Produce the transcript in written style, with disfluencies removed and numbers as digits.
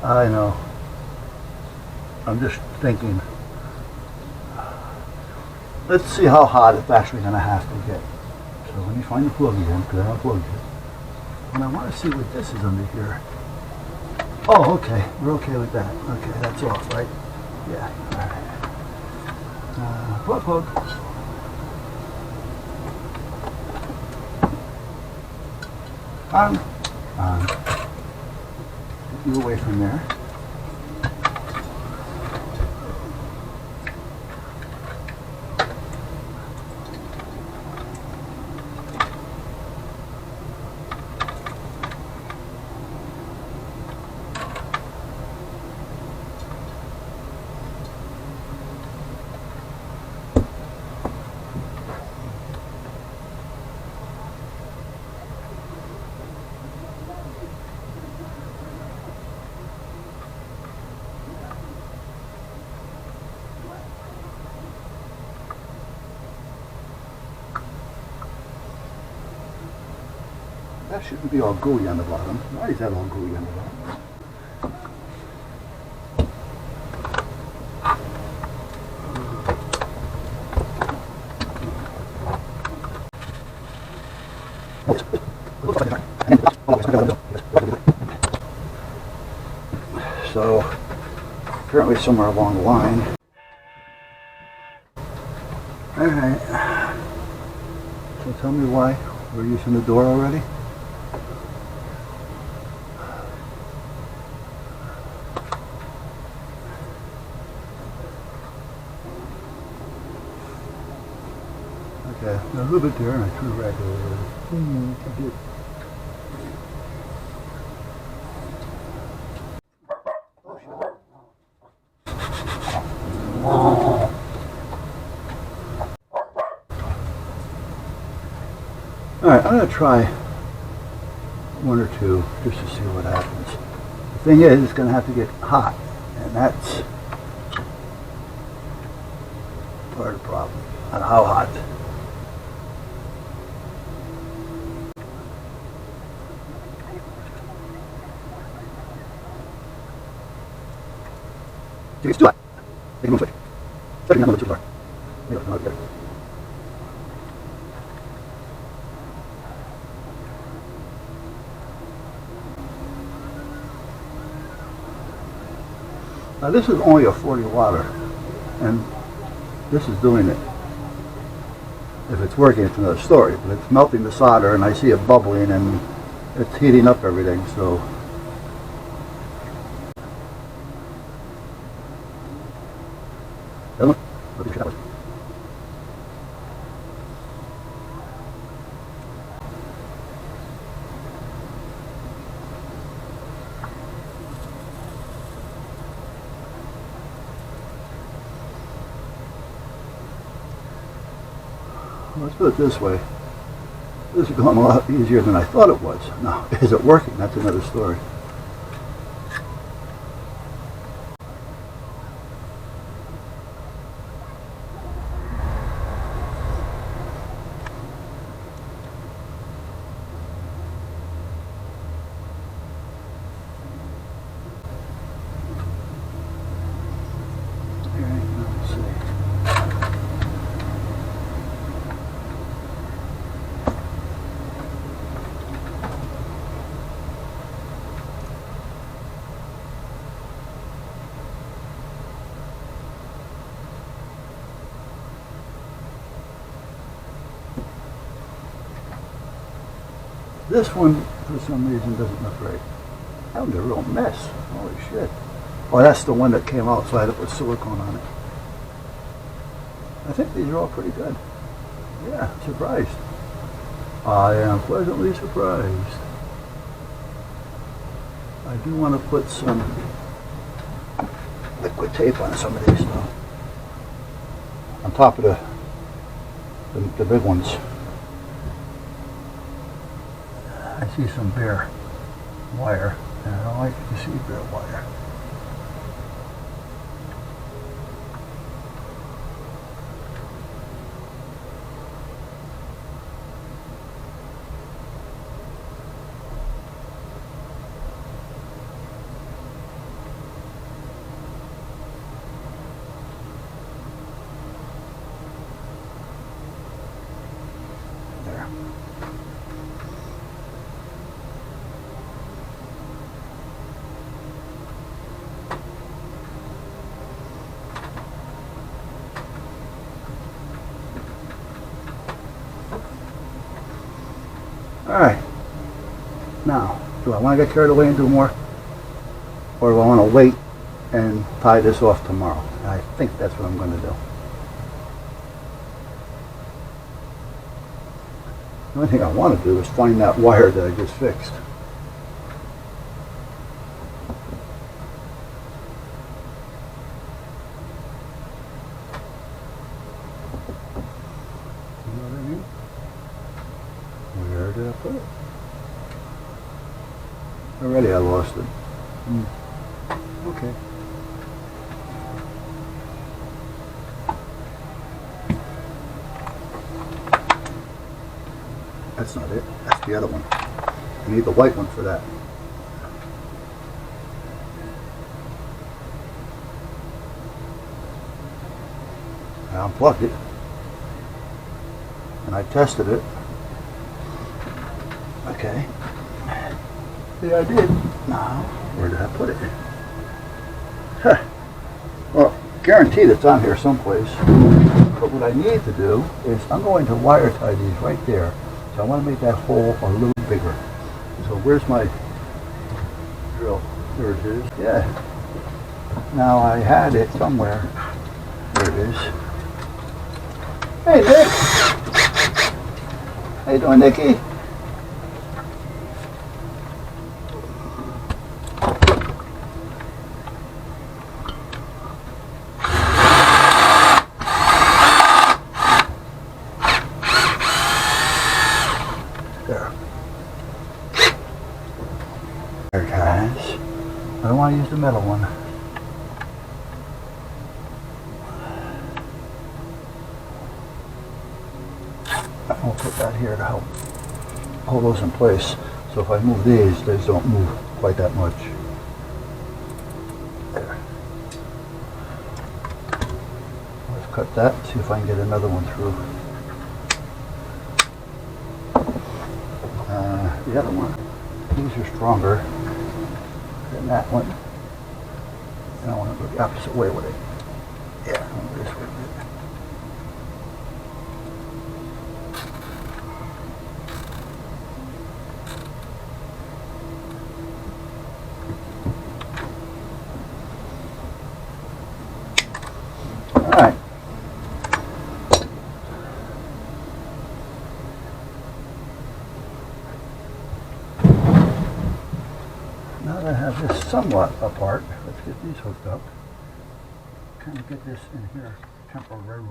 I know. I'm just thinking. Let's see how hot it's actually going to have to get. So let me find the plug again, because I unplugged it. And I want to see what this is under here. Oh, okay. We're okay with that. Okay, that's off, right? Yeah. All right. Plug. On. Get you away from there. That shouldn't be all gooey on the bottom. Why is that all gooey on the bottom? So, apparently somewhere along the line. Alright. So tell me why we're using the door already? Okay, a little bit there and I threw it right over there. Alright, I'm going to try one or two just to see what happens. The thing is, it's going to have to get hot, and that's part of the problem. Not how hot. It's too hot. Make a move switch. Stepping down a little too far. There you go, now it's better. Now this is only a 40 water, and this is doing it. If it's working, it's another story, but it's melting the solder and I see it bubbling and it's heating up everything, so. That one? What do you think that was? Let's put it this way. This is going a lot easier than I thought it was. Now, is it working? That's another story. Let's see. This one, for some reason, doesn't look right. That one's a real mess. Holy shit. Oh, that's the one that came outside that with silicone on it. I think these are all pretty good. Yeah, surprised. I am pleasantly surprised. I do want to put some liquid tape on some of these though. On top of the big ones. I see some bare wire, and I don't like to see bare wire. Alright, now, do I want to get carried away and do more? Or do I want to wait and tie this off tomorrow? I think that's what I'm going to do. The only thing I want to do is find that wire that I just fixed. You know what I mean? Where did I put it? Already I lost it. Okay. That's not it. That's the other one. I need the white one for that. I unplugged it. And I tested it. Okay. Yeah, I did. Now, where did I put it? Huh. Well, guaranteed it's on here someplace. But what I need to do is I'm going to wire tie these right there. So I want to make that hole a little bigger. So where's my drill? There it is. Yeah. Now I had it somewhere. There it is. Hey, Nick. How you doing, Nicky? There. There, guys. I don't want to use the metal one. I'll put that here to help hold those in place. So if I move these don't move quite that much. There. Let's cut that and see if I can get another one through. The other one, these are stronger than that one. And I want to go the opposite way with it. Yeah, I'll go this way with it. Alright. Now that I have this somewhat apart, let's get these hooked up. Kind of get this in here temporarily.